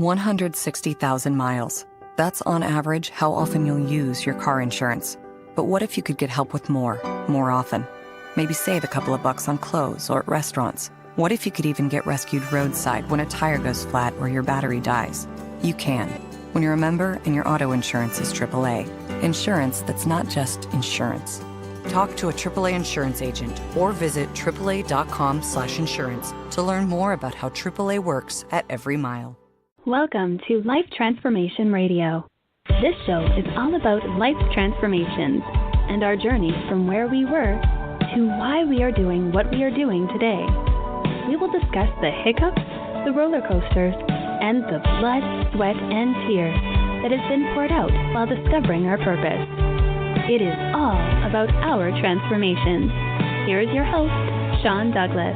160,000 miles. That's on average how often you'll use your car insurance. But what if you could get help with more often? Maybe save a couple of bucks on clothes or at restaurants. What if you could even get rescued roadside when a tire goes flat or your battery dies? You can, when you're a member and your auto insurance is AAA. Insurance that's not just insurance. Talk to a AAA insurance agent or visit AAA.com/insurance to learn more about how AAA works at every mile. Welcome to Life Transformation Radio. This show is all about life transformations and our journey from where we were to why we are doing what we are doing today. We will discuss the hiccups, the roller coasters, and the blood, sweat, and tears that has been poured out while discovering our purpose. It is all about our transformation. Here is your host, Sean Douglas.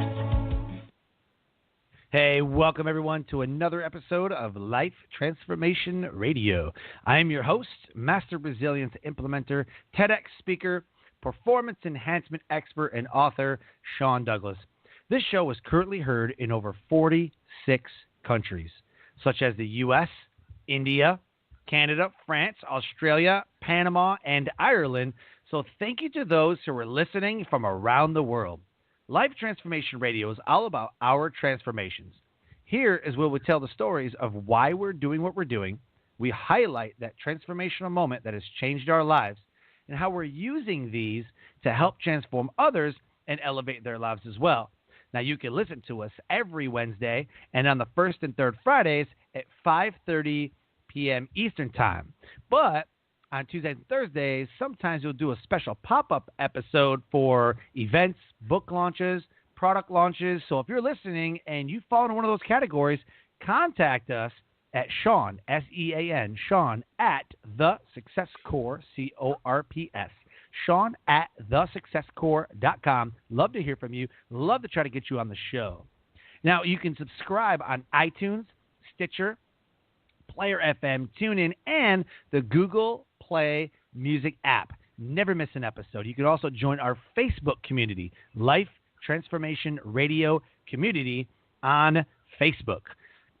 Hey, welcome everyone to another episode of Life Transformation Radio. I am your host, Master Resilience Implementer, TEDx speaker, performance enhancement expert, and author, Sean Douglas. This show is currently heard in over 46 countries, such as the U.S., India, Canada, France, Australia, Panama, and Ireland. So thank you to those who are listening from around the world. Life Transformation Radio is all about our transformations. Here is where we tell the stories of why we're doing what we're doing. We highlight that transformational moment that has changed our lives and how we're using these to help transform others and elevate their lives as well. Now, you can listen to us every Wednesday and on the first and third Fridays at 5:30 p.m. Eastern Time. But on Tuesdays and Thursdays, sometimes we'll do a special pop-up episode for events, book launches, product launches. So if you're listening and you fall into one of those categories, contact us at Sean, S-E-A-N, Sean at The Success Core, C-O-R-P-S. Sean at thesuccesscore.com. Love to hear from you. Love to try to get you on the show. Now, you can subscribe on iTunes, Stitcher, Player FM, TuneIn, and the Google Play Music app. Never miss an episode. You can also join our Facebook community, Life Transformation Radio Community on Facebook.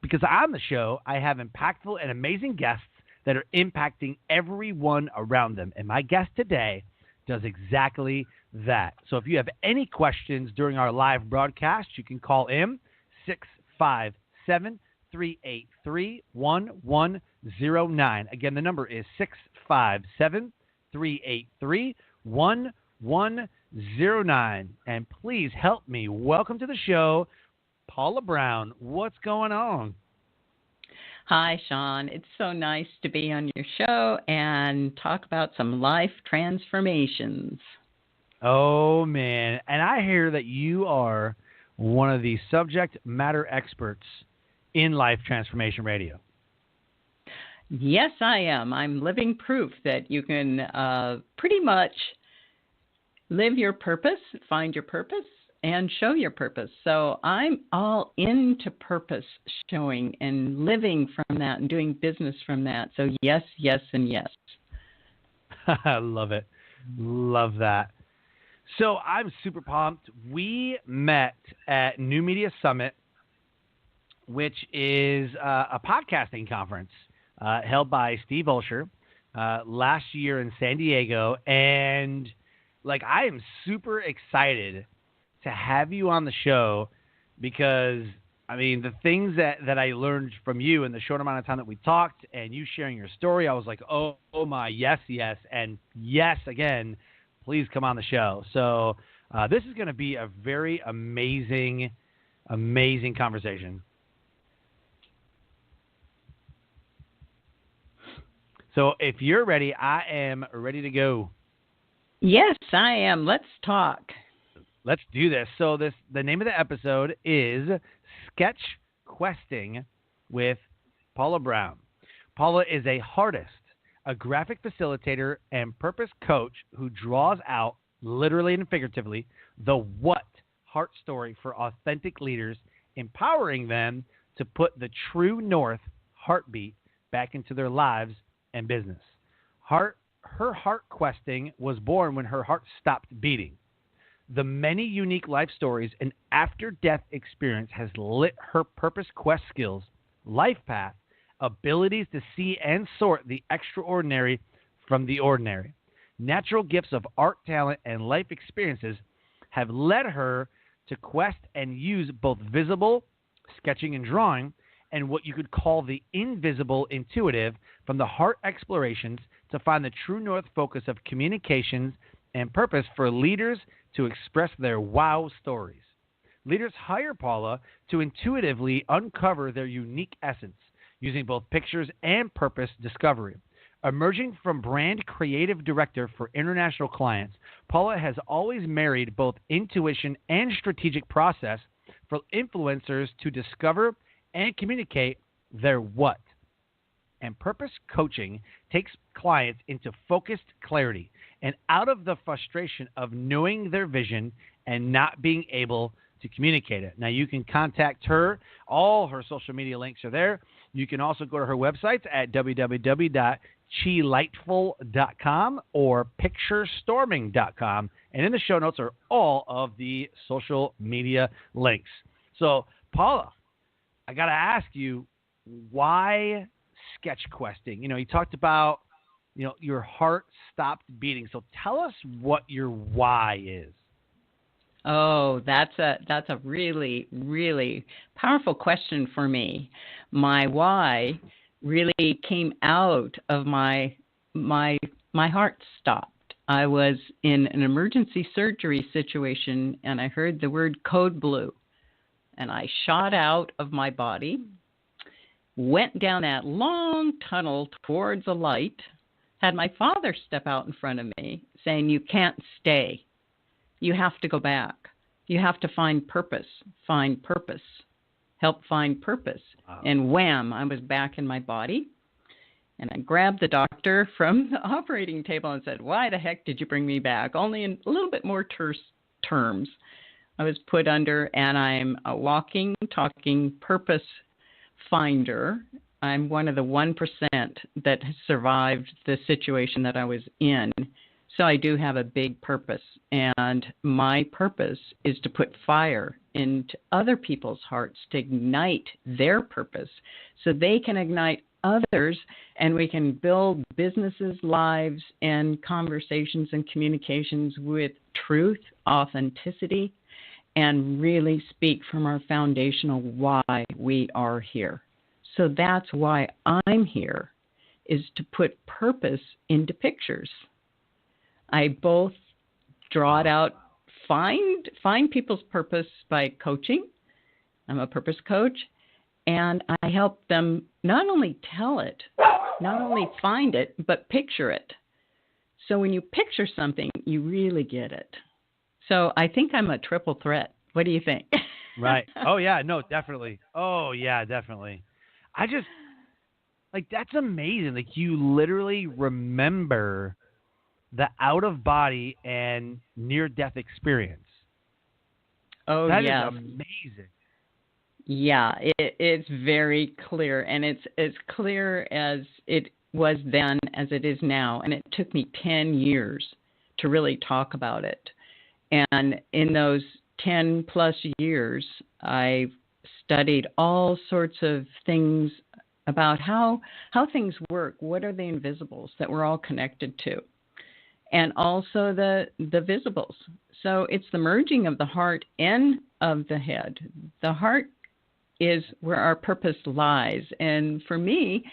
Because on the show, I have impactful and amazing guests that are impacting everyone around them. And my guest today does exactly that. So if you have any questions during our live broadcast, you can call in 657-383-1109. Again, the number is 657-383-1109. And please help me welcome to the show, Paula Brown. What's going on? Hi, Sean. It's so nice to be on your show and talk about some life transformations. Oh, man. And I hear that you are one of the subject matter experts in Life Transformation Radio. Yes, I am. I'm living proof that you can pretty much live your purpose, find your purpose, and show your purpose. So I'm all into purpose showing and living from that and doing business from that. So yes, yes, and yes. I love it. Love that. So I'm super pumped. We met at New Media Summit, which is a podcasting conference held by Steve Olsher last year in San Diego. And I am super excited to have you on the show because, the things that I learned from you in the short amount of time that we talked and you sharing your story, I was like, oh my, yes, and yes, again, please come on the show. So this is going to be a very amazing conversation. So if you're ready, I am ready to go. Yes, I am. Let's talk. Let's do this. So the name of the episode is Sketch Questing with Paula Brown. Paula is a Heartist, a graphic facilitator and purpose coach who draws out, literally and figuratively, the what heart story for authentic leaders, empowering them to put the true north heartbeat back into their lives and business. Her heart questing was born when her heart stopped beating. The many unique life stories and after-death experience has lit her purpose quest skills, life path, abilities to see and sort the extraordinary from the ordinary. Natural gifts of art, talent, and life experiences have led her to quest and use both visible, sketching and drawing, and what you could call the invisible intuitive from the heart explorations to find the true north focus of communications and purpose for leaders to express their wow stories. Leaders hire Paula to intuitively uncover their unique essence using both pictures and purpose discovery. Emerging from brand creative director for international clients, Paula has always married both intuition and strategic process for influencers to discover and communicate their what. And purpose coaching takes clients into focused clarity and out of the frustration of knowing their vision and not being able to communicate it. Now, you can contact her. All her social media links are there. You can also go to her website at www.chilightful.com or picturestorming.com. And in the show notes are all of the social media links. So, Paula, I got to ask you, why sketch questing? You know, you talked about, your heart stopped beating. So tell us what your why is. Oh, that's a really, really powerful question for me. My why really came out of my heart stopped. I was in an emergency surgery situation and I heard the word code blue and I shot out of my body, went down that long tunnel towards a light, had my father step out in front of me saying, "You can't stay. You have to go back. You have to find purpose. Find purpose. Help find purpose." Wow. And wham, I was back in my body. And I grabbed the doctor from the operating table and said, "Why the heck did you bring me back?" Only in a little bit more terse terms. I was put under, and I'm a walking, talking purpose finder. I'm one of the 1% that has survived the situation that I was in. So I do have a big purpose, and my purpose is to put fire into other people's hearts to ignite their purpose so they can ignite others, and we can build businesses, lives, and conversations and communications with truth, authenticity, and really speak from our foundational why we are here. So that's why I'm here, is to put purpose into pictures. I both draw it out, find people's purpose by coaching. I'm a purpose coach, and I help them not only tell it, not only find it, but picture it. So when you picture something, you really get it. So I think I'm a triple threat. What do you think? Right. Oh, yeah. No, definitely. Oh, yeah, definitely. I just, that's amazing. You literally remember the out-of-body and near-death experience. Oh, that yes. Is amazing. Yeah, it's very clear, and it's as clear as it was then as it is now, and it took me 10 years to really talk about it. And in those 10-plus years, I studied all sorts of things about how things work, what are the invisibles that we're all connected to, and also the visibles. So it's the merging of the heart and of the head. The heart is where our purpose lies. And for me,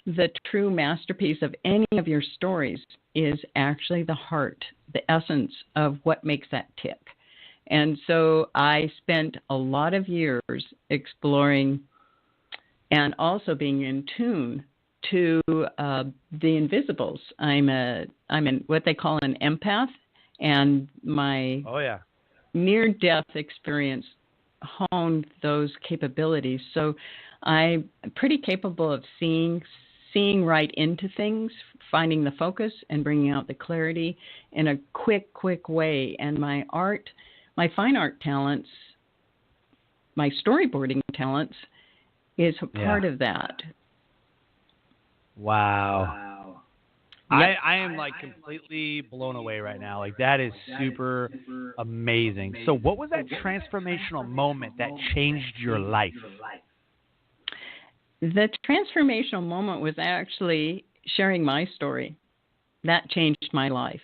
the true masterpiece of any of your stories is actually the heart, the essence of what makes that tick. And so I spent a lot of years exploring and also being in tune to the invisibles. I'm in what they call an empath, and my near-death experience honed those capabilities. So I'm pretty capable of seeing right into things, finding the focus and bringing out the clarity in a quick way. And my fine art talents, my storyboarding talents is a part of that. Wow. Yep. I am completely blown away right now. That is super amazing. So what was that transformational moment that changed your life? the transformational moment was actually sharing my story. That changed my life.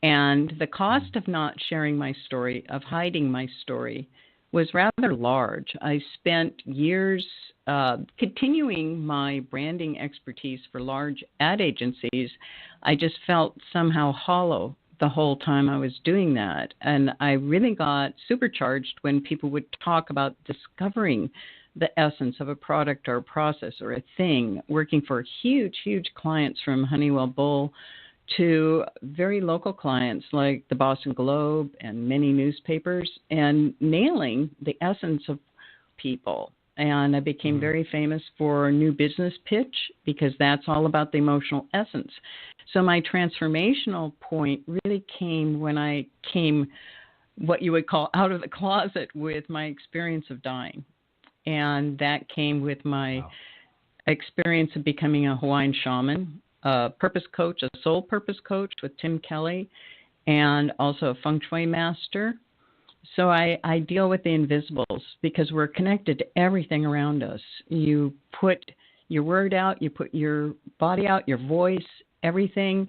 And the cost of not sharing my story, of hiding my story, was rather large. I spent years continuing my branding expertise for large ad agencies. I just felt somehow hollow the whole time I was doing that. And I really got supercharged when people would talk about discovering the essence of a product or a process or a thing, working for huge, huge clients from Honeywell Bull to very local clients like the Boston Globe and many newspapers, and nailing the essence of people. And I became very famous for new business pitch because that's all about the emotional essence. So my transformational point really came when I came what you would call out of the closet with my experience of dying. And that came with my experience of becoming a Hawaiian shaman, a purpose coach, a soul purpose coach with Tim Kelly, and also a feng shui master. So I deal with the invisibles because we're connected to everything around us. You put your word out, you put your body out, your voice, everything,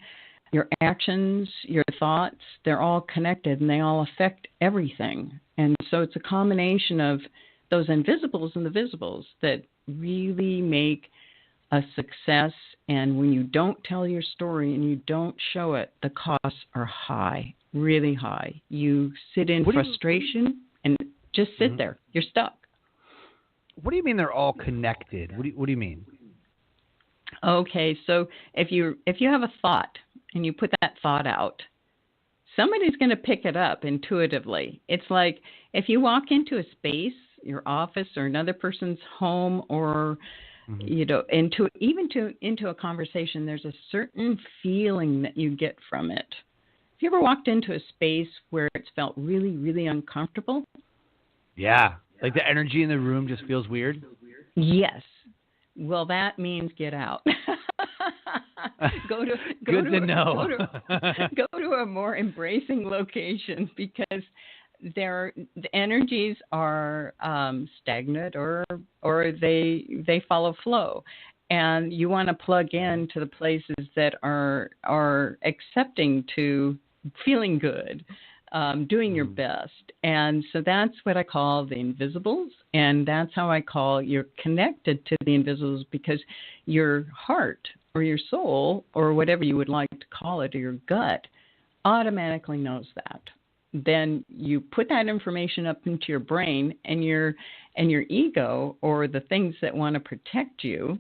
your actions, your thoughts, they're all connected and they all affect everything. And so it's a combination of those invisibles and the visibles that really make a success. And when you don't tell your story and you don't show it, the costs are high, really high. You sit in frustration and just sit there. You're stuck. What do you mean they're all connected? What do you mean? Okay, so if you have a thought and you put that thought out, somebody's going to pick it up intuitively. It's like if you walk into a space, your office or another person's home, or you know, into a conversation, there's a certain feeling that you get from it. Have you ever walked into a space where it's felt really, really uncomfortable? Yeah, like the energy in the room just feels weird. Yes. Well, that means get out. Go to a more embracing location, because the energies are stagnant or they follow flow, and you want to plug in to the places that are accepting to feeling good, doing your best. And so that's what I call the invisibles, and that's how I call you're connected to the invisibles, because your heart or your soul or whatever you would like to call it, or your gut, automatically knows that. Then you put that information up into your brain, and your ego or the things that want to protect you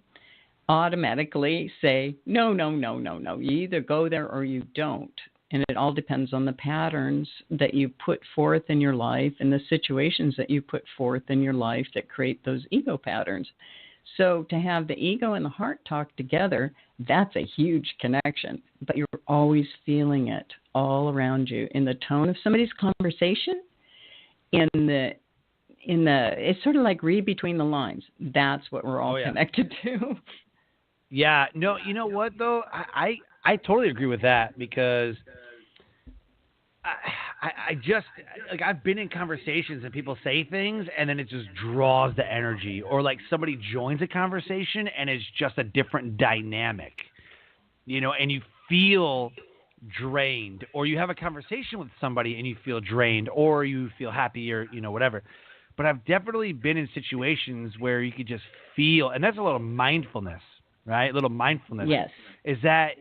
automatically say, no. You either go there or you don't. And it all depends on the patterns that you put forth in your life and the situations that you put forth in your life that create those ego patterns. So to have the ego and the heart talk together, that's a huge connection. But you're always feeling it all around you in the tone of somebody's conversation, it's sort of like read between the lines. That's what we're all connected to. Yeah, no, you know what though? I totally agree with that, because I just, like, I've been in conversations and people say things and then it just draws the energy, or like somebody joins a conversation and it's just a different dynamic, you know, and you feel drained, or you have a conversation with somebody and you feel drained, or you feel happy, or, you know, whatever. But I've definitely been in situations where you could just feel, and that's a little mindfulness, right? A little mindfulness. Yes. Is that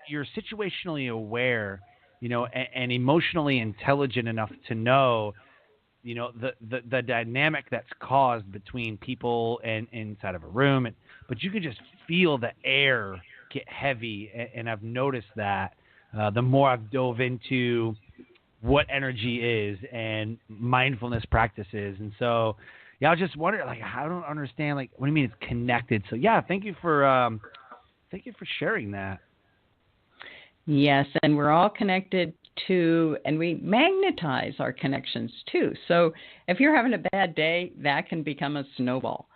you're situationally aware, you know, and emotionally intelligent enough to know, you know, the dynamic that's caused between people and inside of a room. But you can just feel the air get heavy. And I've noticed that the more I've dove into what energy is and mindfulness practices. And so, yeah, I was just wondering, like, I don't understand, like, what do you mean it's connected? So, yeah, thank you for sharing that. Yes, and we're all connected to, and we magnetize our connections too. So if you're having a bad day, that can become a snowball.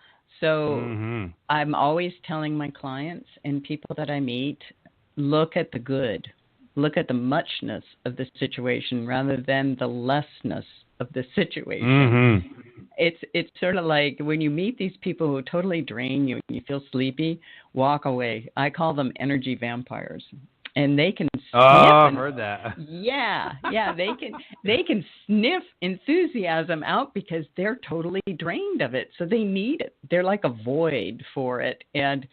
So I'm always telling my clients and people that I meet, look at the good. Look at the muchness of the situation rather than the lessness of the situation. Mm-hmm. It's sort of like when you meet these people who totally drain you and you feel sleepy, walk away. I call them energy vampires. And they can sniff. Oh, I've heard that. Yeah, they can sniff enthusiasm out because they're totally drained of it. So they need it. They're like a void for it. And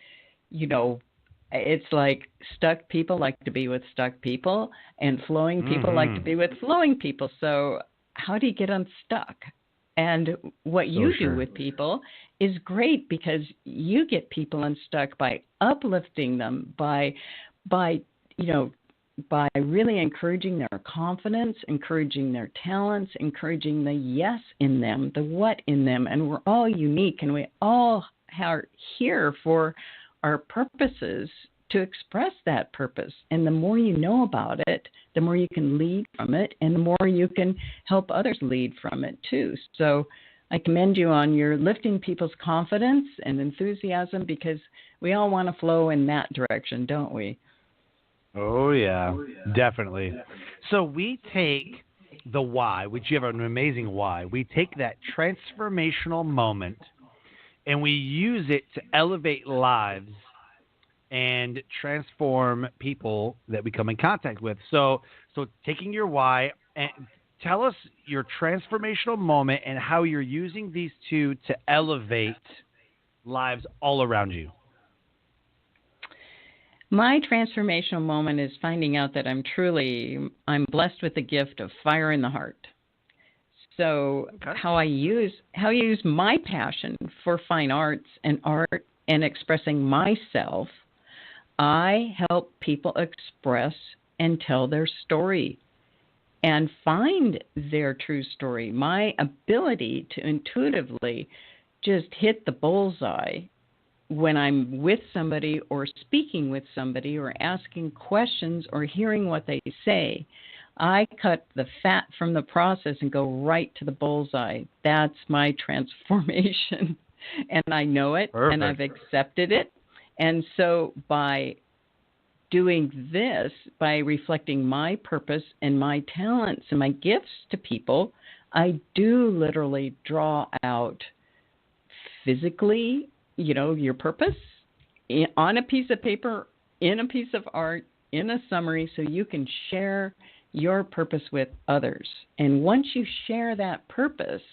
it's like stuck people like to be with stuck people, and flowing people like to be with flowing people. So how do you get unstuck? And what you do with people is great, because you get people unstuck by uplifting them, by really encouraging their confidence, encouraging their talents, encouraging the yes in them, the what in them. And we're all unique, and we all are here for our purposes to express that purpose. And the more you know about it, the more you can lead from it, and the more you can help others lead from it too. So I commend you on your lifting people's confidence and enthusiasm, because we all want to flow in that direction, don't we? Oh, yeah, definitely. So we take the why, which you have an amazing why. We take that transformational moment and we use it to elevate lives and transform people that we come in contact with. So taking your why, and tell us your transformational moment and how you're using these two to elevate lives all around you. My transformational moment is finding out that I'm blessed with the gift of fire in the heart. So how I use my passion for fine arts and art and expressing myself, I help people express and tell their story and find their true story. My ability to intuitively just hit the bullseye when I'm with somebody or speaking with somebody or asking questions or hearing what they say, I cut the fat from the process and go right to the bullseye. That's my transformation. And I know it. Perfect. And I've accepted it. And so by doing this, by reflecting my purpose and my talents and my gifts to people, I do literally draw out physically, your purpose on a piece of paper, in a piece of art, in a summary, so you can share your purpose with others. And once you share that purpose,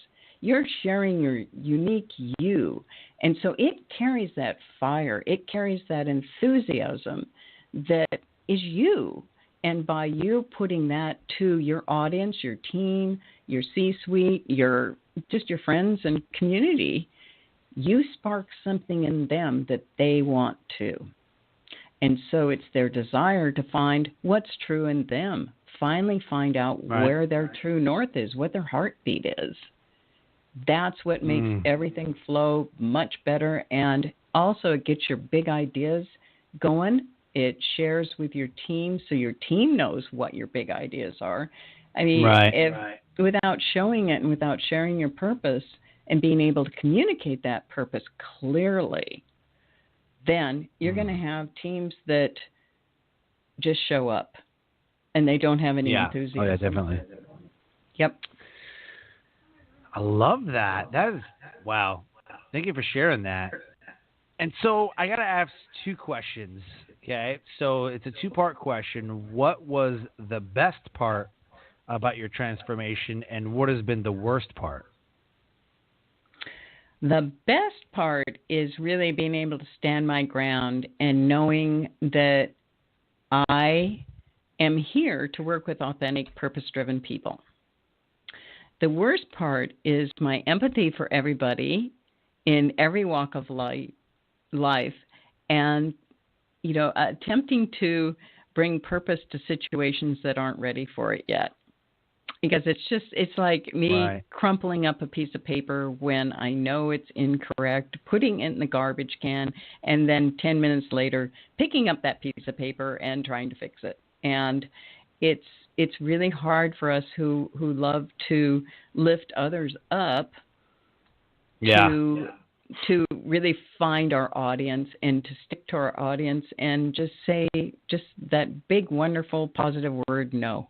you're sharing your unique you. And so it carries that fire, it carries that enthusiasm that is you. And by you putting that to your audience, your team, your C-suite, your friends and community, you spark something in them that they want to. And so it's their desire to find what's true in them, finally find out where their true north is, what their heartbeat is. That's what makes everything flow much better. And also it gets your big ideas going. It shares with your team, so your team knows what your big ideas are. I mean, without showing it and without sharing your purpose and being able to communicate that purpose clearly, then you're going to have teams that just show up and they don't have any enthusiasm. Oh, yeah, definitely. Yep. I love that. That is, wow. Thank you for sharing that. And so I got to ask two questions, okay? So it's a two-part question. What was the best part about your transformation, and what has been the worst part? The best part is really being able to stand my ground and knowing that I am here to work with authentic, purpose-driven people. The worst part is my empathy for everybody in every walk of life and, attempting to bring purpose to situations that aren't ready for it yet. Because it's like me crumpling up a piece of paper when I know it's incorrect, putting it in the garbage can, and then 10 minutes later picking up that piece of paper and trying to fix it. And it's really hard for us who love to lift others up to really find our audience and to stick to our audience and just say that big, wonderful, positive word, no.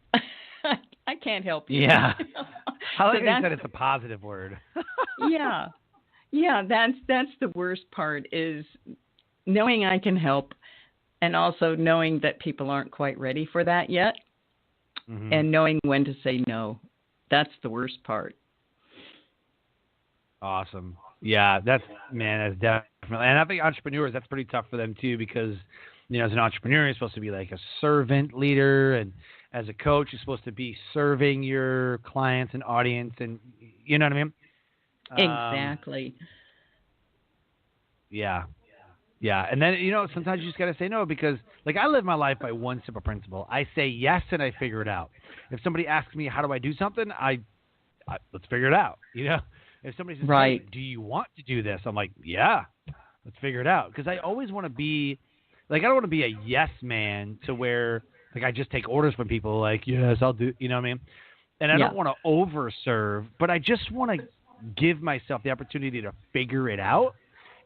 I can't help you. Yeah. I like So how you said it's a positive word. yeah. Yeah, that's the worst part is knowing I can help and also knowing that people aren't quite ready for that yet and knowing when to say no. That's the worst part. Awesome. Yeah, that's definitely. And I think entrepreneurs, that's pretty tough for them too because, as an entrepreneur, you're supposed to be like a servant leader, and as a coach, you're supposed to be serving your clients and audience, and you know what I mean? Exactly. Yeah. Yeah. And then, sometimes you just got to say no because, like, I live my life by one simple principle. I say yes and I figure it out. If somebody asks me, how do I do something? I let's figure it out. If somebody says, Right. hey, do you want to do this? I'm like, yeah, let's figure it out. Because I always want to be, like, I don't want to be a yes man to where, like, I just take orders from people like, yes, I'll do, you know what I mean? And I don't want to overserve, but I just want to give myself the opportunity to figure it out.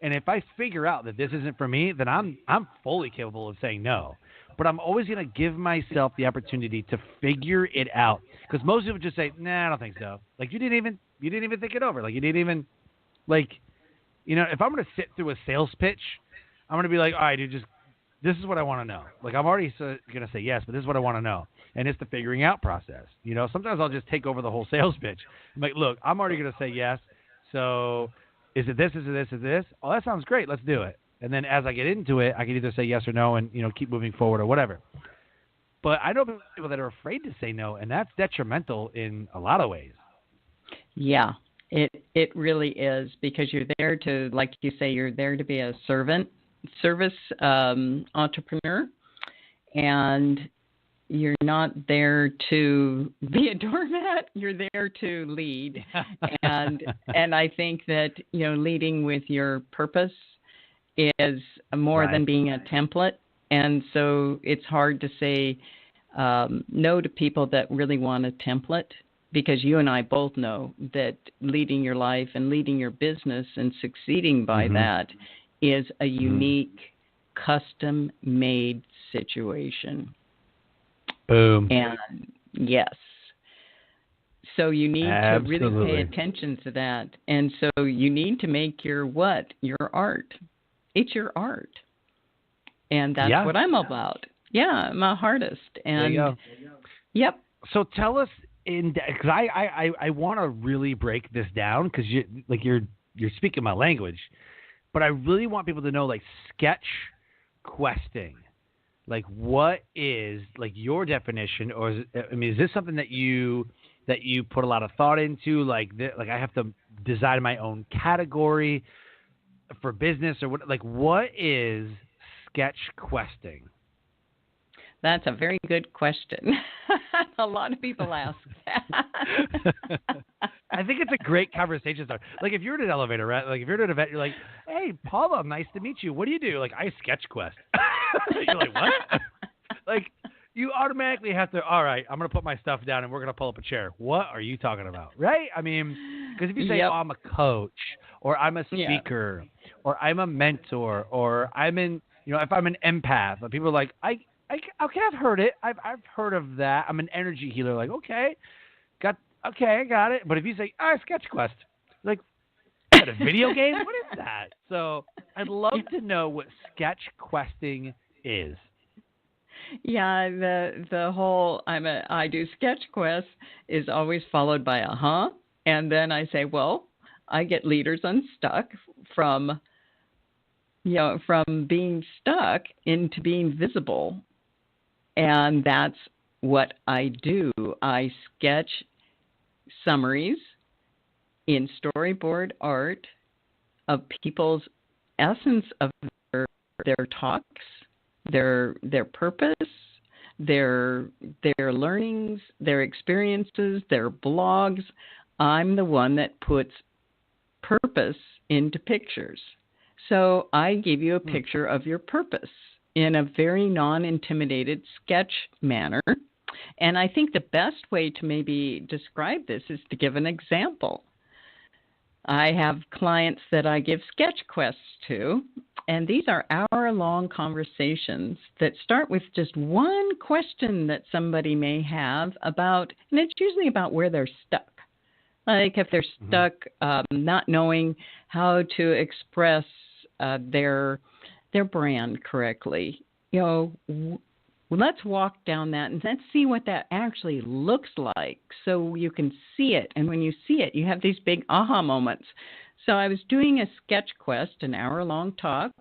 And if I figure out that this isn't for me, then I'm fully capable of saying no. But I'm always going to give myself the opportunity to figure it out. Because most people just say, nah, I don't think so. Like, you didn't even think it over. Like, you didn't even, like, if I'm going to sit through a sales pitch, I'm going to be like, all right, dude, this is what I want to know. Like, I'm already going to say yes, but this is what I want to know. And it's the figuring out process. Sometimes I'll just take over the whole sales pitch. I'm like, look, I'm already going to say yes. So is it this, is it this, is it this? Oh, that sounds great. Let's do it. And then as I get into it, I can either say yes or no and, keep moving forward or whatever. But I know people that are afraid to say no, and that's detrimental in a lot of ways. Yeah, it really is because you're there to, like you say, you're there to be a service entrepreneur, and you're not there to be a doormat. You're there to lead, and I think that leading with your purpose is more than being a template, and so it's hard to say no to people that really want a template. Because you and I both know that leading your life and leading your business and succeeding by that is a unique, custom-made situation. Boom. And yes. So you need to really pay attention to that. And so you need to make your art. It's your art. And that's what I'm about. Yeah, I'm a Heartist. And there you go. Yep. So tell us, because I want to really break this down because you're speaking my language, but I really want people to know, like, sketch questing. Like, what is, like, your definition, or is this something that you put a lot of thought into? Like I have to design my own category for business, or what? Like, what is sketch questing? That's a very good question. A lot of people ask that. I think it's a great conversation starter. Like, if you're in an elevator, right? Like, if you're at an event, you're like, hey, Paula, nice to meet you. What do you do? Like, I sketch quest. You're like, what? Like, you automatically have to, all right, I'm going to put my stuff down and we're going to pull up a chair. What are you talking about? Right? I mean, because if you say, oh, I'm a coach, or I'm a speaker, or I'm a mentor, or I'm if I'm an empath, people are like, okay, I've heard it. I've heard of that. I'm an energy healer. Like, okay, I got it. But if you say, sketch quest, like, is that a video game? What is that? So I'd love to know what sketch questing is. Yeah, the whole I do sketch quest is always followed by a and then I say, well, I get leaders unstuck from being stuck into being visible. And that's what I do. I sketch summaries in storyboard art of people's essence of their talks, their purpose, their learnings, their experiences, their blogs. I'm the one that puts purpose into pictures. So I give you a picture of your purpose in a very non-intimidated sketch manner. And I think the best way to maybe describe this is to give an example. I have clients that I give sketch quests to, and these are hour-long conversations that start with just one question that somebody may have about, and it's usually about where they're stuck. Like if they're stuck not knowing how to express their brand correctly, let's walk down that and let's see what that actually looks like so you can see it. And when you see it, you have these big aha moments. So I was doing a sketch quest, an hour-long talk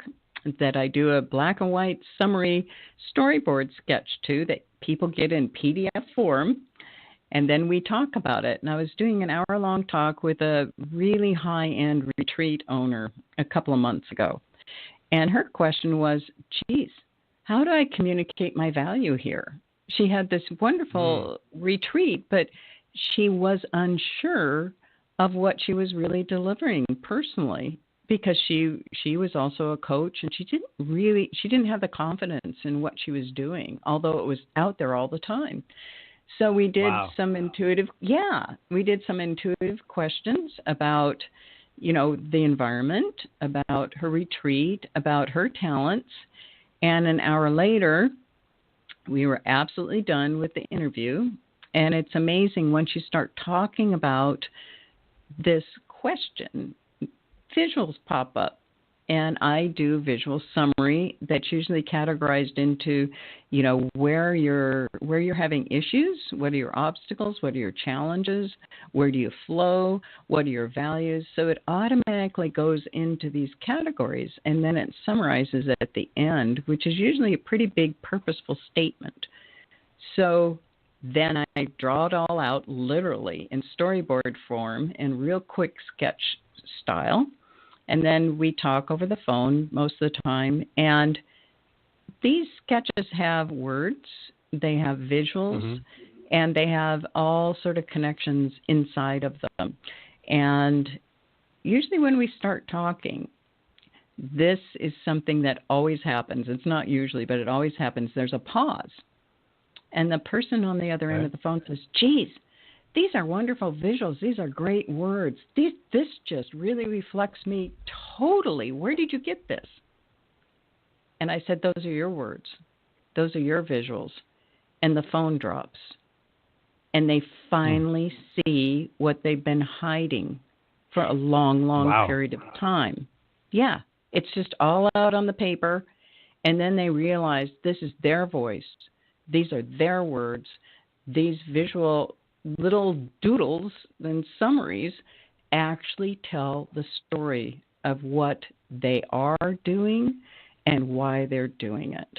that I do a black and white summary storyboard sketch to that people get in PDF form. And then we talk about it. And I was doing an hour-long talk with a really high-end retreat owner a couple of months ago. And her question was, geez, how do I communicate my value here? She had this wonderful retreat, but she was unsure of what she was really delivering personally because she was also a coach and she didn't have the confidence in what she was doing, although it was out there all the time. So we did some intuitive questions about, the environment, about her retreat, about her talents. And an hour later, we were absolutely done with the interview. And it's amazing once you start talking about this question, visuals pop up. And I do visual summary that's usually categorized into, where you're having issues, what are your obstacles, what are your challenges, where do you flow, what are your values. So it automatically goes into these categories, and then it summarizes at the end, which is usually a pretty big purposeful statement. So then I draw it all out literally in storyboard form in real quick sketch style. And then we talk over the phone most of the time. And these sketches have words, they have visuals, and they have all sort of connections inside of them. And usually when we start talking, this is something that always happens. It's not usually, but it always happens. There's a pause. And the person on the other end of the phone says, geez, these are wonderful visuals. These are great words. This just really reflects me totally. Where did you get this? And I said, those are your words. Those are your visuals. And the phone drops. And they finally see what they've been hiding for a long, long period of time. Yeah, it's just all out on the paper. And then they realize this is their voice. These are their words. These visual little doodles and summaries actually tell the story of what they are doing and why they're doing it.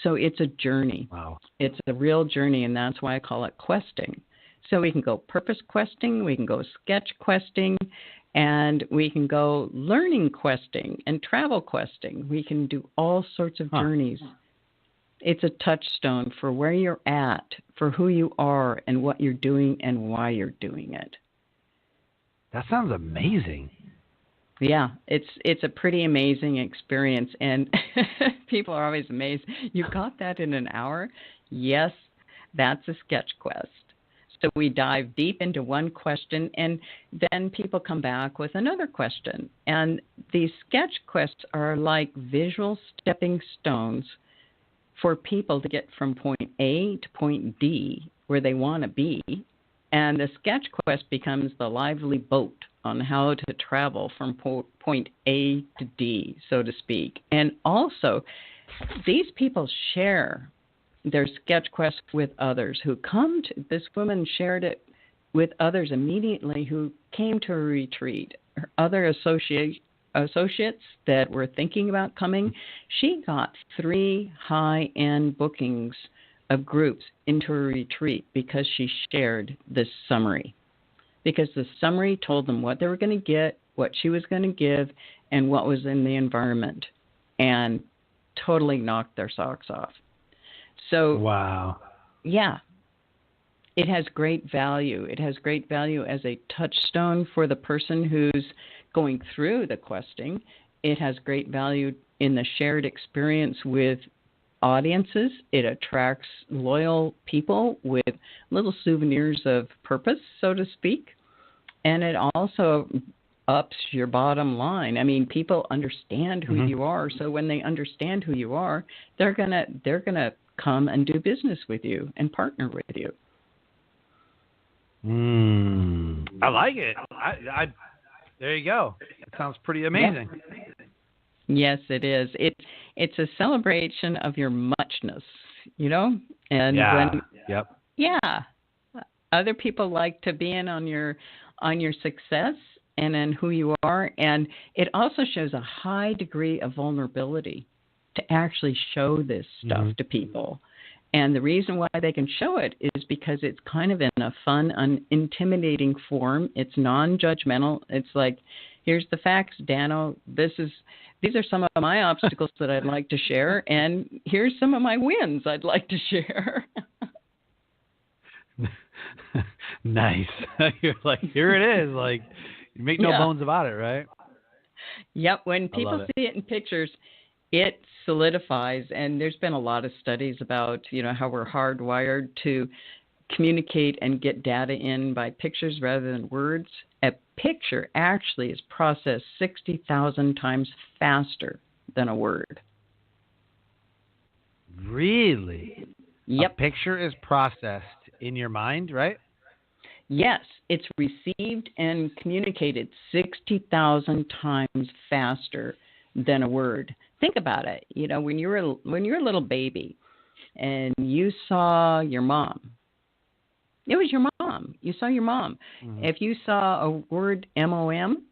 So it's a journey. Wow. It's a real journey, and that's why I call it questing. So we can go purpose questing, we can go sketch questing, and we can go learning questing and travel questing. We can do all sorts of journeys. It's a touchstone for where you're at, for who you are, and what you're doing and why you're doing it. That sounds amazing. Yeah, it's a pretty amazing experience, and people are always amazed. You got that in an hour? Yes, that's a sketch quest. So we dive deep into one question, and then people come back with another question. And these sketch quests are like visual stepping stones for people to get from point A to point D, where they want to be. And the sketch quest becomes the lively boat on how to travel from point A to D, so to speak. And also, these people share their sketch quest with others who come to, this woman shared it with others immediately who came to a retreat. Her other associates that were thinking about coming, she got 3 high-end bookings of groups into a retreat because she shared this summary. Because the summary told them what they were going to get, what she was going to give, and what was in the environment, and totally knocked their socks off. So, wow. Yeah, it has great value. It has great value as a touchstone for the person who's going through the questing. It has great value in the shared experience with audiences. It attracts loyal people with little souvenirs of purpose, so to speak. And it also ups your bottom line. I mean, people understand who you are, so when they understand who you are, they're gonna come and do business with you and partner with you. I like it. I there you go. It sounds pretty amazing. Yes, it is. It's a celebration of your muchness, and Yeah. when Yep. yeah, other people like to be in on your success and in who you are, and it also shows a high degree of vulnerability to actually show this stuff to people. And the reason why they can show it is because it's kind of in a fun, unintimidating form. It's non-judgmental. It's like, here's the facts, Dano. These are some of my obstacles that I'd like to share, and here's some of my wins I'd like to share. Nice. You're like, here it is. Like, you make no bones about it, right? Yep. When people see it in pictures, it solidifies. And there's been a lot of studies about, how we're hardwired to communicate and get data in by pictures rather than words. A picture actually is processed 60,000 times faster than a word. Really? Yep. A picture is processed in your mind, right? Yes, it's received and communicated 60,000 times faster than a word. Think about it. When you're a little baby and you saw your mom, it was your mom. You saw your mom. Mm-hmm. If you saw a word MOM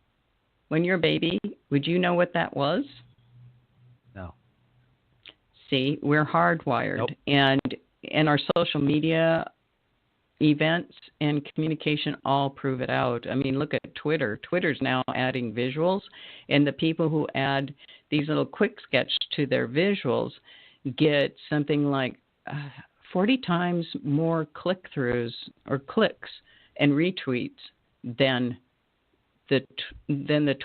when you're a baby, would you know what that was? No. See, we're hardwired. Nope. And our social media events and communication all prove it out. I mean, look at Twitter. Twitter's now adding visuals, and the people who add these little quick sketch to their visuals get something like 40 times more click-throughs or clicks and retweets than the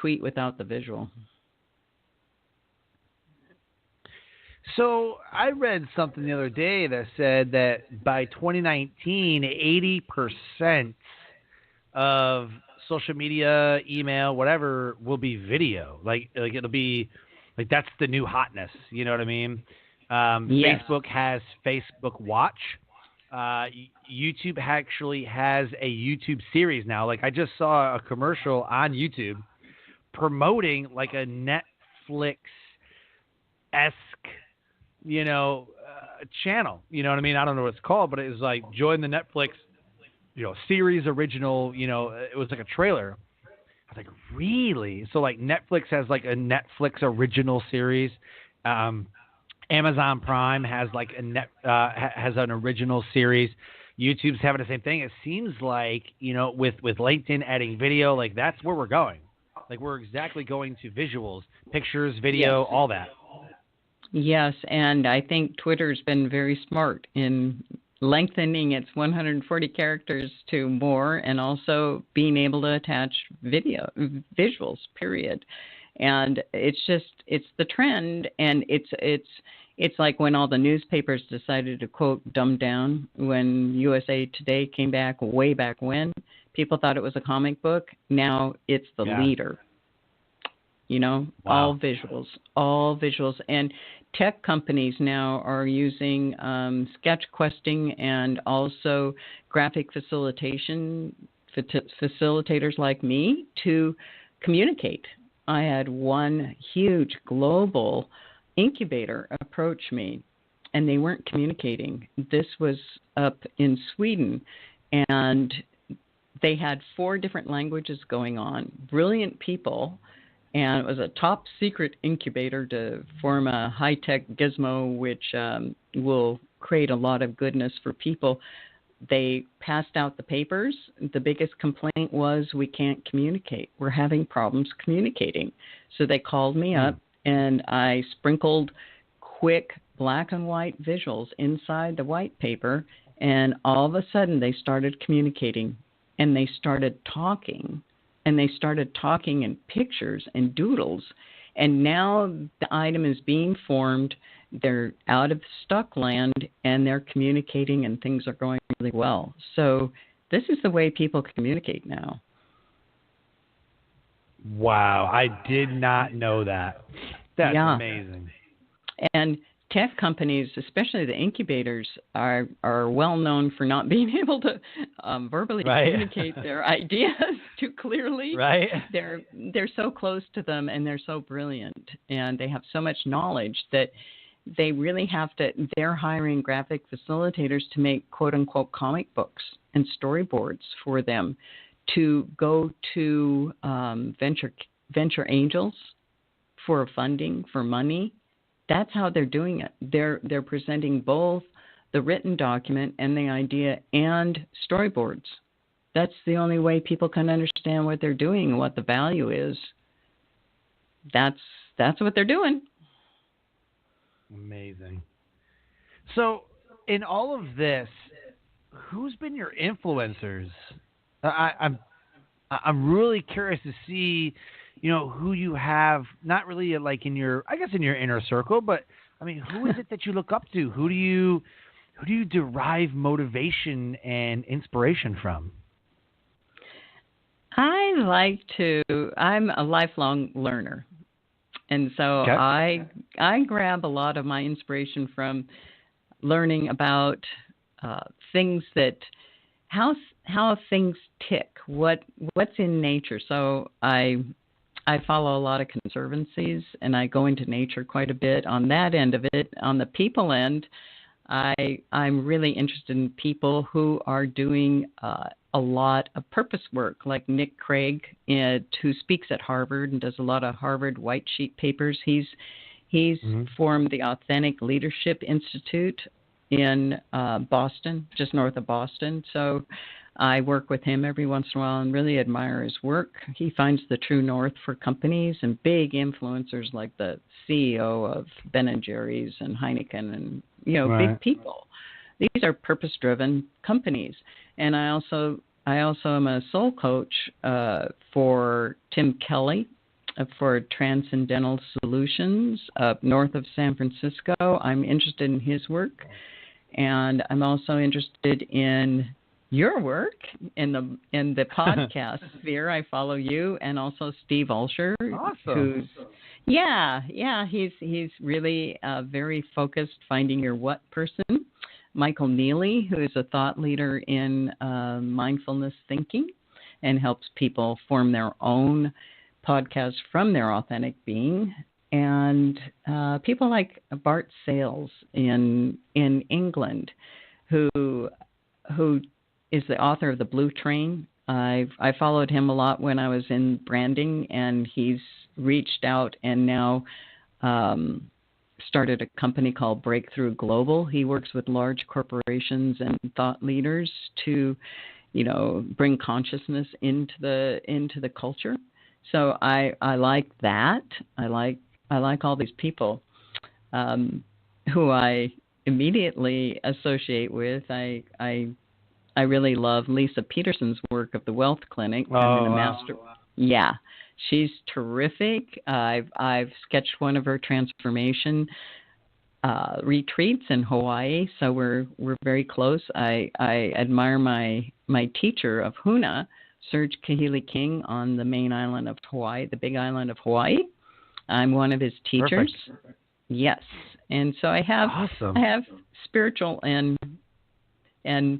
tweet without the visual. So I read something the other day that said that by 2019, 80% of social media, email, whatever, will be video. Like it'll be like that's the new hotness. You know what I mean? Yes. Facebook has Facebook Watch. YouTube actually has a YouTube series now. Like I just saw a commercial on YouTube promoting like a Netflix-esque channel. You know what I mean? I don't know what it's called, but it was like join the Netflix, series original. It was like a trailer. I was like, really? So like Netflix has like a Netflix original series. Amazon Prime has like has an original series. YouTube's having the same thing. It seems like with LinkedIn adding video, like that's where we're going. Like we're exactly going to visuals, pictures, video, yes. all that. Yes, and I think Twitter's been very smart in lengthening its 140 characters to more, and also being able to attach visuals, period. And it's the trend, and it's like when all the newspapers decided to, quote, dumb down when USA Today came back way back when. People thought it was a comic book. Now it's the leader. Wow. All visuals. And tech companies now are using sketch questing and also graphic facilitators like me to communicate. I had one huge global incubator approach me, and they weren't communicating. This was up in Sweden, and they had 4 different languages going on. Brilliant people. And it was a top secret incubator to form a high-tech gizmo, which will create a lot of goodness for people. They passed out the papers. The biggest complaint was we can't communicate. We're having problems communicating. So they called me up, and I sprinkled quick black and white visuals inside the white paper, and all of a sudden they started communicating, and they started talking. And they started talking in pictures and doodles. And now the item is being formed. They're out of stuck land, and they're communicating, and things are going really well. So this is the way people communicate now. Wow. I did not know that. That's amazing. And tech companies, especially the incubators, are well known for not being able to verbally communicate their ideas too clearly. Right. They're so close to them, and they're so brilliant, and they have so much knowledge that they really have to. They're hiring graphic facilitators to make quote unquote comic books and storyboards for them to go to venture angels for funding, for money. That's how they're doing it. They're presenting both the written document and the idea and storyboards. That's the only way people can understand what they're doing and what the value is. That's what they're doing. Amazing. So, in all of this, who's been your influencers? I'm really curious to see, who you have, not really like in your inner circle, but I mean, who is it that you look up to? Who do you derive motivation and inspiration from? I'm a lifelong learner. And so I grab a lot of my inspiration from learning about things that how things tick, what's in nature. So I follow a lot of conservancies, and I go into nature quite a bit on that end of it. On the people end, I'm really interested in people who are doing a lot of purpose work, like Nick Craig, who speaks at Harvard and does a lot of Harvard white sheet papers. He's formed the Authentic Leadership Institute in Boston, just north of Boston. So I work with him every once in a while and really admire his work. He finds the true north for companies and big influencers like the CEO of Ben & Jerry's and Heineken and, big people. These are purpose-driven companies. And I also am a soul coach for Tim Kelly for Transcendental Solutions up north of San Francisco. I'm interested in his work. And I'm also interested in your work in the podcast sphere. I follow you and also Steve Ulsher. Awesome. He's really very focused finding your what person. Michael Neely, who is a thought leader in mindfulness thinking and helps people form their own podcast from their authentic being. And people like Bart Sales in England, who is the author of The Blue Train. I followed him a lot when I was in branding, and he's reached out and now started a company called Breakthrough Global. He works with large corporations and thought leaders to, bring consciousness into the culture. So I like that. I like all these people who I immediately associate with. I really love Lisa Peterson's work of the Wealth Clinic. Yeah, she's terrific. I've sketched one of her transformation retreats in Hawaii, so we're very close. I admire my teacher of Huna, Serge Kahili King, on the main island of Hawaii, the Big Island of Hawaii. I'm one of his teachers. Perfect. Yes, and so I have spiritual and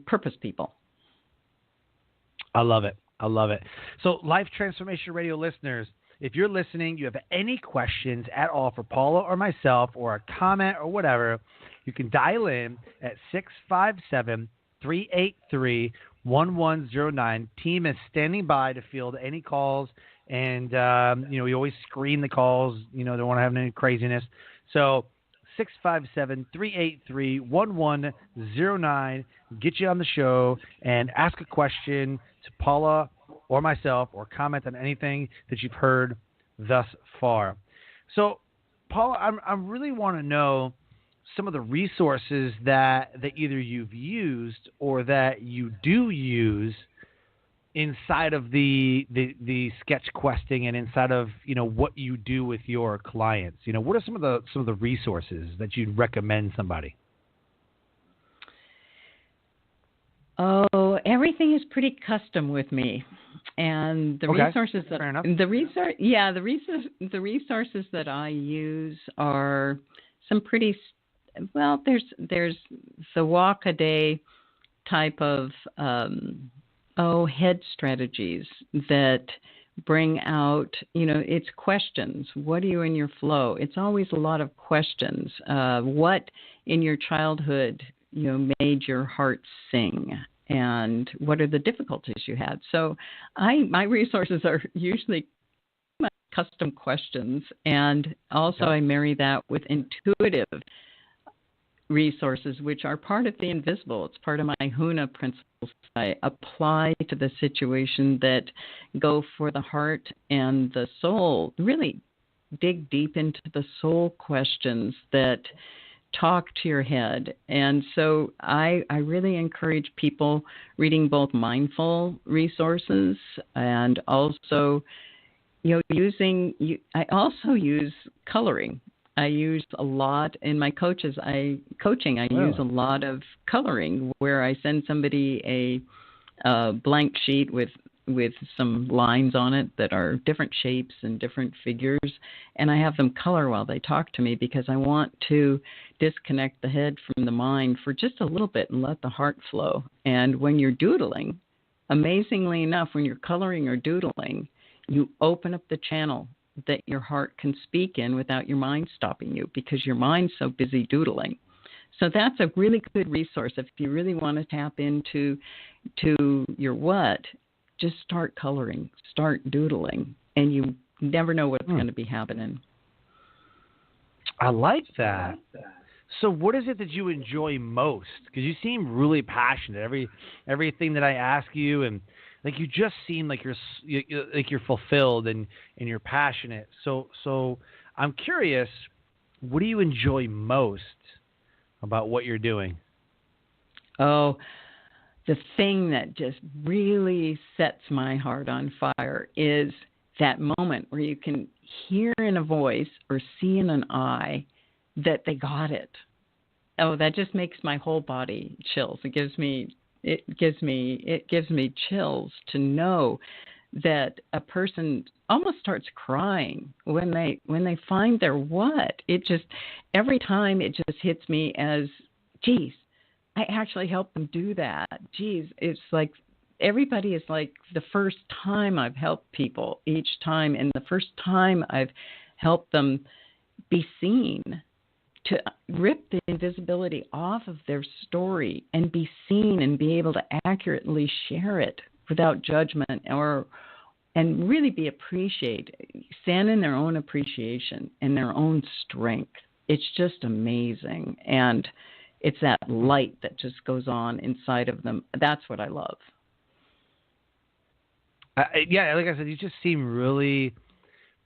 purpose people. I love it. So, Life Transformation Radio listeners, if you're listening, you have any questions at all for Paula or myself, or a comment or whatever, you can dial in at 657-383-1109. Team is standing by to field any calls, and we always screen the calls. Don't want to have any craziness. So 657-383-1109. Get you on the show and ask a question to Paula or myself, or comment on anything that you've heard thus far. So, Paula, I really want to know some of the resources that either you've used or that you do use inside of the sketch questing and inside of what you do with your clients. What are some of the resources that you'd recommend somebody? Oh, everything is pretty custom with me, and the resources that the resources that I use are some pretty well, there's the walk a day type of head strategies that bring out, it's questions. What are you in your flow? It's always a lot of questions. What in your childhood, made your heart sing? And what are the difficulties you had? So my resources are usually custom questions. And also I marry that with intuitive resources, which are part of the invisible. It's part of my HUNA principles I apply to the situation that go for the heart and the soul. Really dig deep into the soul questions that talk to your head. And so I really encourage people reading both mindful resources and also, I also use coloring. I use a lot in my coaching. I use a lot of coloring where I send somebody a blank sheet with some lines on it that are different shapes and different figures, and I have them color while they talk to me because I want to disconnect the head from the mind for just a little bit and let the heart flow. And when you're doodling, amazingly enough, when you're coloring or doodling, you open up the channel that your heart can speak in without your mind stopping you because your mind's so busy doodling. So that's a really good resource if you really want to tap into your what. Just start coloring, start doodling, and you never know what's going to be happening. I like that. So what is it that you enjoy most? Because you seem really passionate. Everything that I ask you, and like you just seem like you're fulfilled and you're passionate. So I'm curious, what do you enjoy most about what you're doing? Oh, the thing that just really sets my heart on fire is that moment where you can hear in a voice or see in an eye that they got it. Oh, that just makes my whole body chills. It gives me chills to know that a person almost starts crying when they find their what. It just every time it just hits me as, geez, I actually helped them do that. Geez, it's like everybody is like the first time I've helped people each time, and the first time I've helped them be seen, to rip the invisibility off of their story and be seen and be able to accurately share it without judgment and really be stand in their own appreciation and their own strength. It's just amazing. And it's that light that just goes on inside of them. That's what I love. Yeah, like I said, you just seem really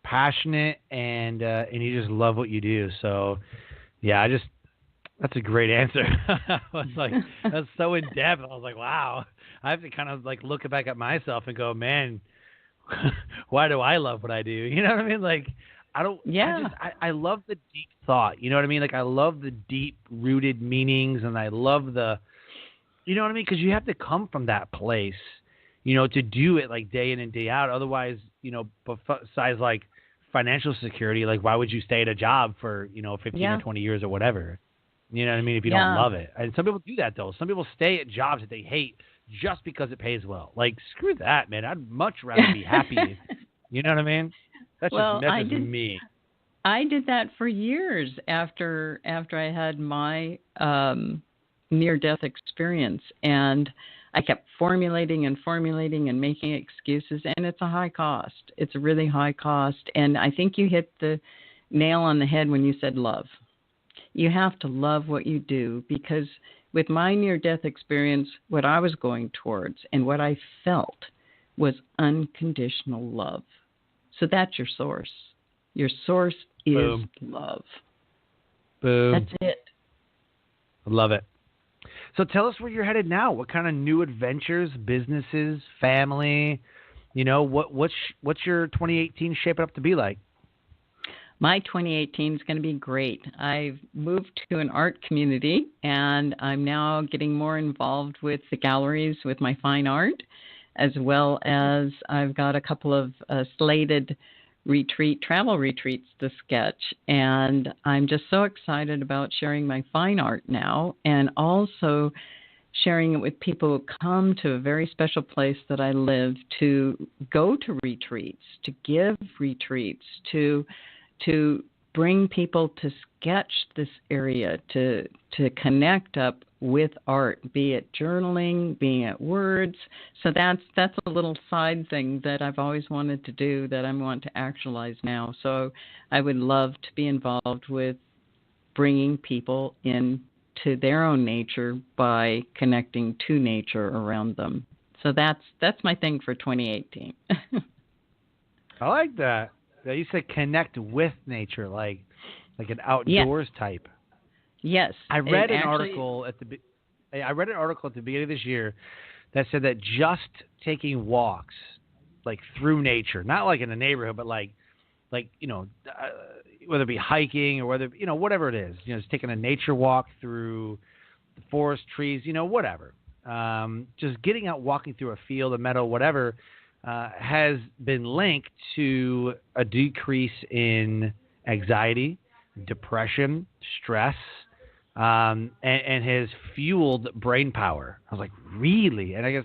passionate and you just love what you do. So, yeah, that's a great answer. I was like, that's so in depth. I was like, wow. I have to kind of like look back at myself and go, man, why do I love what I do? You know what I mean? Like, I love the deep thought. You know what I mean? Like, I love the deep rooted meanings, and I love you know what I mean? Because you have to come from that place, to do it like day in and day out. Otherwise, besides like financial security, like why would you stay at a job for, 15 or 20 years or whatever? You know what I mean? If you don't love it. And some people do that though. Some people stay at jobs that they hate just because it pays well. Like, screw that, man. I'd much rather be happy. You know what I mean? That's just me. I did that for years after I had my near-death experience, and I kept formulating and making excuses, and it's a high cost. It's a really high cost, and I think you hit the nail on the head when you said love. You have to love what you do, because with my near-death experience, what I was going towards and what I felt was unconditional love. So that's your source. Your source is Boom. Love. Boom. That's it. I love it. So tell us where you're headed now. What kind of new adventures, businesses, family, what's your 2018 shaping up to be like? My 2018 is going to be great. I've moved to an art community, and I'm now getting more involved with the galleries with my fine art, as well as I've got a couple of slated travel retreats to sketch. And I'm just so excited about sharing my fine art now, and also sharing it with people who come to a very special place that I live, to go to retreats, to give retreats, to bring people to sketch this area, to connect up with art, be it journaling, being it words. So that's a little side thing that I've always wanted to do, that I want to actualize now. So I would love to be involved with bringing people into their own nature by connecting to nature around them. So that's my thing for 2018. I like that. Yeah, you said connect with nature, like an outdoors type. Yes. I read an article at the beginning of this year that said that just taking walks, like through nature, not like in the neighborhood, but like whether it be hiking or whether whatever it is, just taking a nature walk through the forest, trees, whatever. Just getting out, walking through a field, a meadow, whatever, has been linked to a decrease in anxiety, depression, stress, and has fueled brain power. I was like, really? And I guess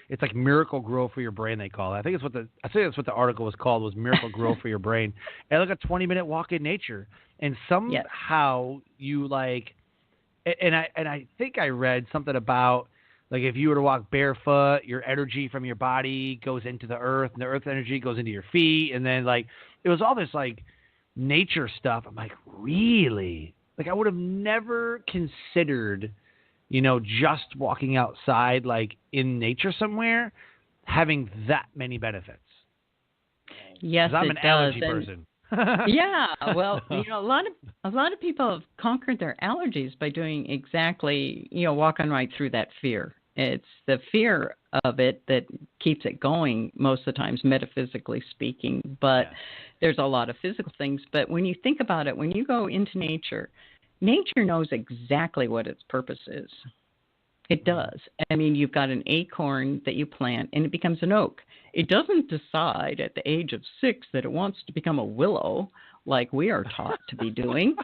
it's like miracle grow for your brain, they call it. I think that's what the article was called, was miracle grow for your brain. And like a 20-minute walk in nature, and somehow you and I think I read something about, like, if you were to walk barefoot, your energy from your body goes into the earth, and the earth energy goes into your feet. And then, it was all this, nature stuff. I'm like, really? I would have never considered, just walking outside, in nature somewhere, having that many benefits. Yes, I'm an allergy person. Yeah, well, a lot of people have conquered their allergies by doing exactly, walking right through that fear. It's the fear of it that keeps it going most of the times, metaphysically speaking. But there's a lot of physical things. But when you think about it, when you go into nature knows exactly what its purpose is. It does. I mean, you've got an acorn that you plant, and it becomes an oak. It doesn't decide at the age of 6 that it wants to become a willow like we are taught to be doing.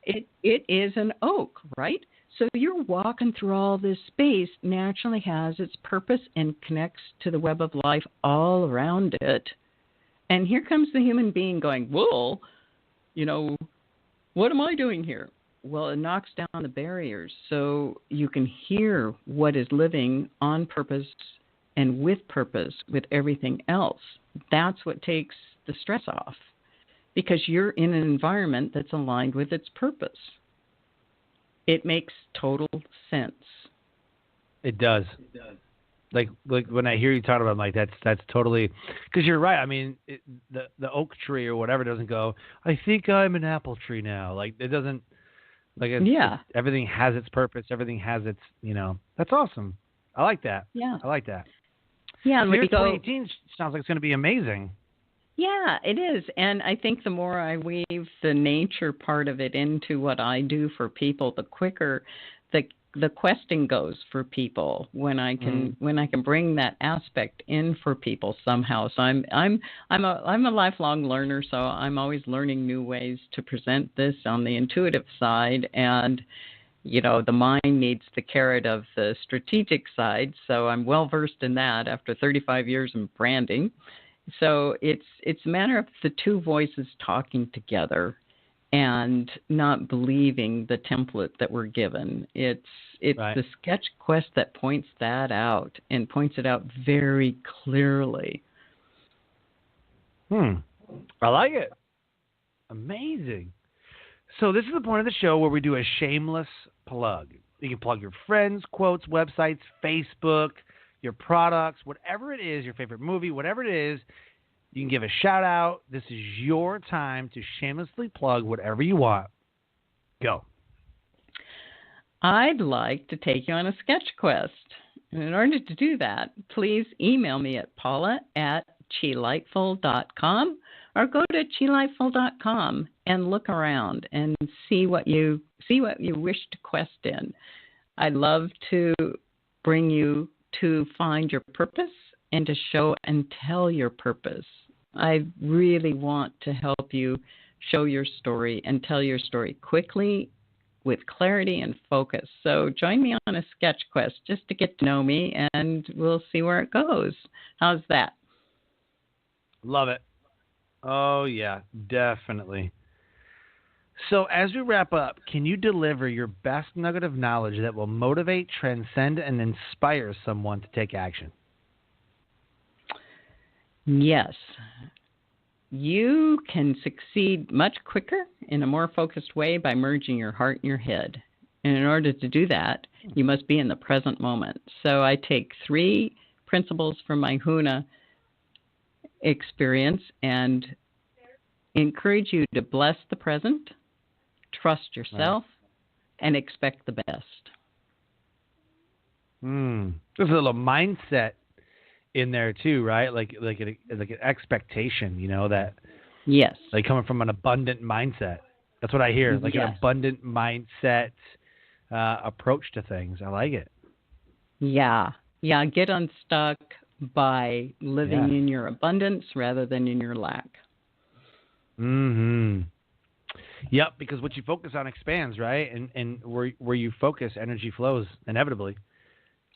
It is an oak, right? So you're walking through all this space, naturally has its purpose and connects to the web of life all around it. And here comes the human being going, well, what am I doing here? Well, it knocks down the barriers so you can hear what is living on purpose and with purpose with everything else. That's what takes the stress off, because you're in an environment that's aligned with its purpose. It makes total sense. It does. Like when I hear you talk about it, that's totally, because you're right. I mean, the oak tree or whatever doesn't go, I think I'm an apple tree now. It doesn't. Everything has its purpose. Everything has its, that's awesome. I like that. Yeah. I like that. Yeah. So 2018 sounds like it's going to be amazing. Yeah, it is. And I think the more I weave the nature part of it into what I do for people, the quicker the questing goes for people when I can bring that aspect in for people somehow. So I'm a lifelong learner, so I'm always learning new ways to present this on the intuitive side, and the mind needs the carrot of the strategic side. So I'm well versed in that after 35 years in branding. So it's a matter of the two voices talking together and not believing the template that we're given. It's right. The sketch quest that points that out, and points it out very clearly. I like it. Amazing. So this is the point of the show where we do a shameless plug. You can plug your friends, quotes, websites, Facebook, your products, whatever it is, your favorite movie, whatever it is. You can give a shout out. This is your time to shamelessly plug whatever you want. Go. I'd like to take you on a sketch quest. And in order to do that, please email me at paula@chilightful.com, or go to chilightful.com and look around and see what you wish to quest in. I'd love to bring you to find your purpose and to show and tell your purpose I really want to help you show your story and tell your story quickly with clarity and focus. So join me on a sketch quest just to get to know me, and we'll see where it goes. How's that? Love it. Oh, yeah, definitely. So as we wrap up, can you deliver your best nugget of knowledge that will motivate, transcend, and inspire someone to take action? Yes. You can succeed much quicker in a more focused way by merging your heart and your head. And in order to do that, you must be in the present moment. So I take 3 principles from my HUNA experience and encourage you to bless the present, trust yourself, and expect the best. There's a little mindset in there too, right? Like an expectation, that. Yes. Like coming from an abundant mindset. That's what I hear. Like an abundant mindset approach to things. I like it. Yeah. Yeah. Get unstuck by living in your abundance rather than in your lack. Yep, because what you focus on expands, right? And where you focus, energy flows inevitably.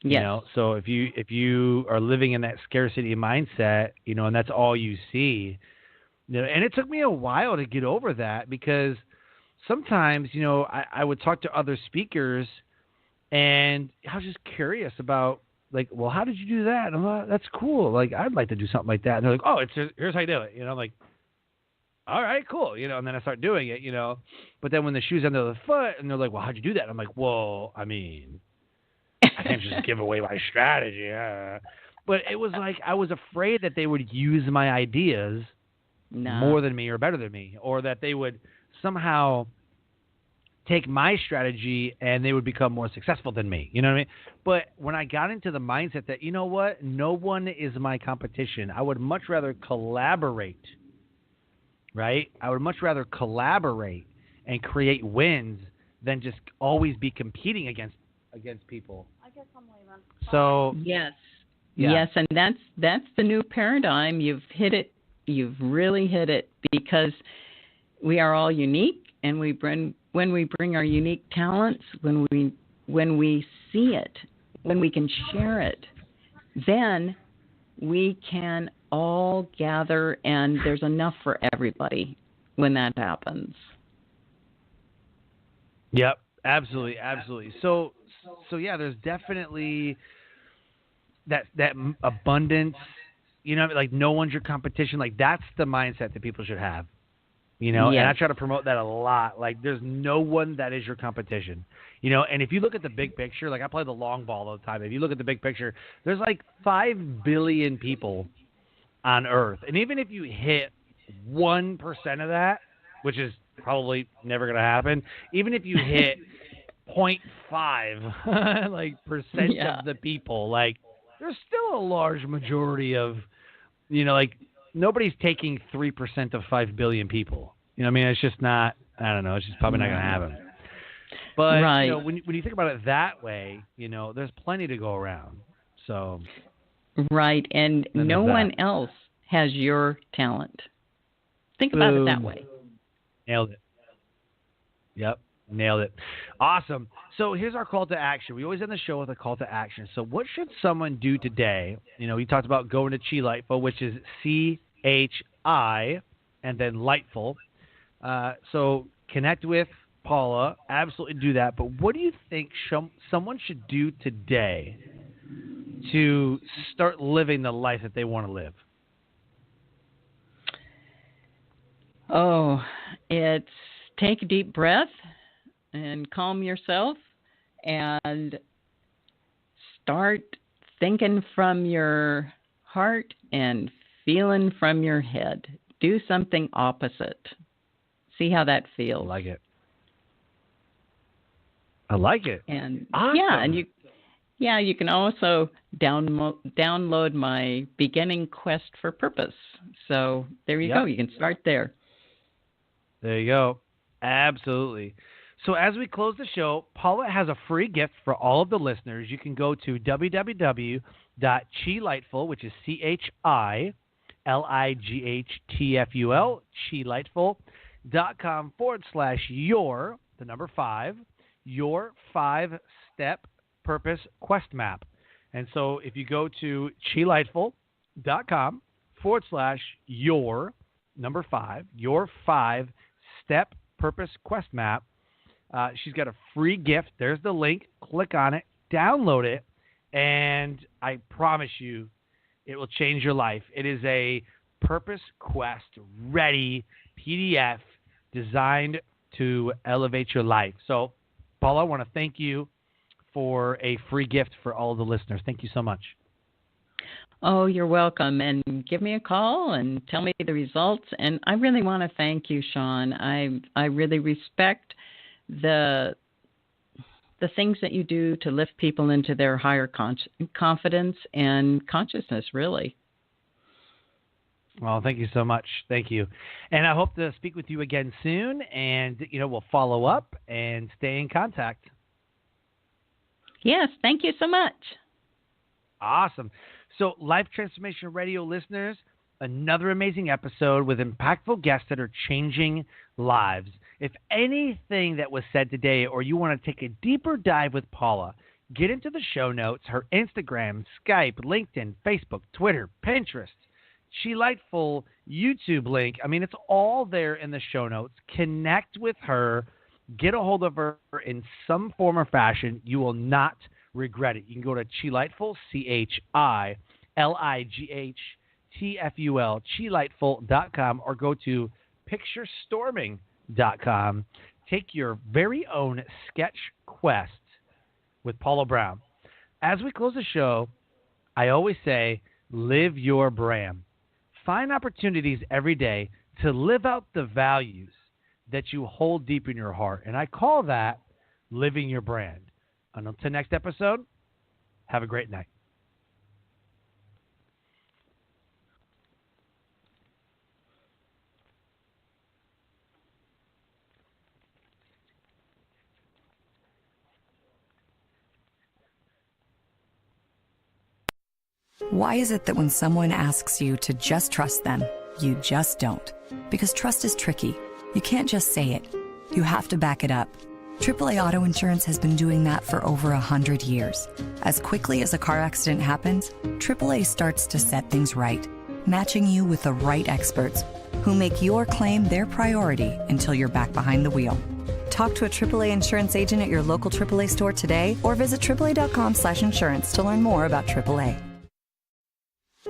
Yes. So if you are living in that scarcity mindset, and that's all you see, and it took me a while to get over that, because sometimes, I would talk to other speakers and I was just curious about, like, well, how did you do that? And I'm like, that's cool. Like, I'd like to do something like that. And they're like, oh, here's how you do it. I'm like, all right, cool. And then I start doing it, but then when the shoe's under the foot and they're like, well, how'd you do that? And I'm like, well, I mean, I can't just give away my strategy. But it was like I was afraid that they would use my ideas more than me or better than me, or that they would somehow take my strategy and they would become more successful than me. You know what I mean? But when I got into the mindset that, no one is my competition, I would much rather collaborate, right? I would much rather collaborate and create wins than just always be competing against people. I guess I'm leaving. So yes, and that's the new paradigm. You've hit it. You've really hit it, because we are all unique, and when we bring our unique talents, when we see it, when we can share it, then we can all gather, and there's enough for everybody when that happens. Yep, absolutely. So yeah, there's definitely that abundance, like no one's your competition. Like, that's the mindset that people should have, and I try to promote that a lot. Like, there's no one that is your competition, and if you look at the big picture, like I play the long ball all the time. If you look at the big picture, there's like 5 billion people on Earth. And even if you hit 1% of that, which is probably never going to happen, even if you hit 0.5 like percent of the people, like, there's still a large majority of, like, nobody's taking 3% of 5 billion people. I mean, it's just not, I don't know, it's just probably not going to happen. But when you think about it that way, there's plenty to go around. So right, and no one else has your talent. Think about it that way. Nailed it. Yep. Nailed it. Awesome. So here's our call to action. We always end the show with a call to action. So what should someone do today? We talked about going to Chi Lightful, which is CHI and then Lightful. So connect with Paula. Absolutely do that. But what do you think someone should do today to start living the life that they want to live? Oh, it's take a deep breath and calm yourself and start thinking from your heart and feeling from your head. Do something opposite. See how that feels. I like it. And awesome. you can also download my beginning quest for purpose. So there you go. You can start there. There you go. Absolutely. So as we close the show, Paula has a free gift for all of the listeners. You can go to www.chilightful, which is CHI, Lightful, chelightful.com/your, the number 5, your 5-step purpose quest map. And so if you go to chelightful.com/your, number 5, your 5-step purpose quest map, she's got a free gift. There's the link. Click on it, download it, and I promise you it will change your life. It is a Purpose Quest ready PDF designed to elevate your life. So, Paula, I want to thank you for a free gift for all of the listeners. Thank you so much. Oh, you're welcome. And give me a call and tell me the results. And I really want to thank you, Sean. I really respect the things that you do to lift people into their higher confidence and consciousness, really. Well, thank you so much. Thank you. And I hope to speak with you again soon. And, we'll follow up and stay in contact. Yes, thank you so much. Awesome. So, Life Transformation Radio listeners, another amazing episode with impactful guests that are changing lives. If anything that was said today, or you want to take a deeper dive with Paula, get into the show notes, her Instagram, Skype, LinkedIn, Facebook, Twitter, Pinterest, Chelightful YouTube link. I mean, it's all there in the show notes. Connect with her. Get a hold of her in some form or fashion. You will not regret it. You can go to Chelightful, CHILIGHTFUL, chelightful.com, or go to picturestorming.com. Take your very own sketch quest with Paula Brown. As we close the show, I always say, live your brand. Find opportunities every day to live out the values that you hold deep in your heart. And I call that living your brand. Until next episode, have a great night. Why is it that when someone asks you to just trust them, you just don't? Because trust is tricky. You can't just say it. You have to back it up. AAA Auto Insurance has been doing that for over 100 years. As quickly as a car accident happens, AAA starts to set things right, matching you with the right experts who make your claim their priority until you're back behind the wheel. Talk to a AAA insurance agent at your local AAA store today, or visit AAA.com/insurance to learn more about AAA.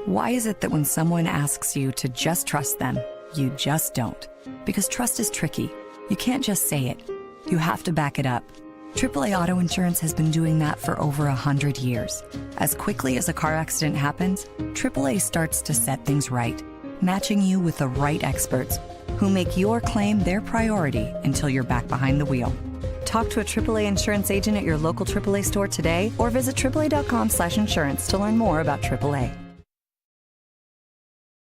Why is it that when someone asks you to just trust them, you just don't? Because trust is tricky. You can't just say it. You have to back it up. AAA Auto Insurance has been doing that for over 100 years. As quickly as a car accident happens, AAA starts to set things right, matching you with the right experts who make your claim their priority until you're back behind the wheel. Talk to a AAA insurance agent at your local AAA store today, or visit AAA.com/insurance to learn more about AAA.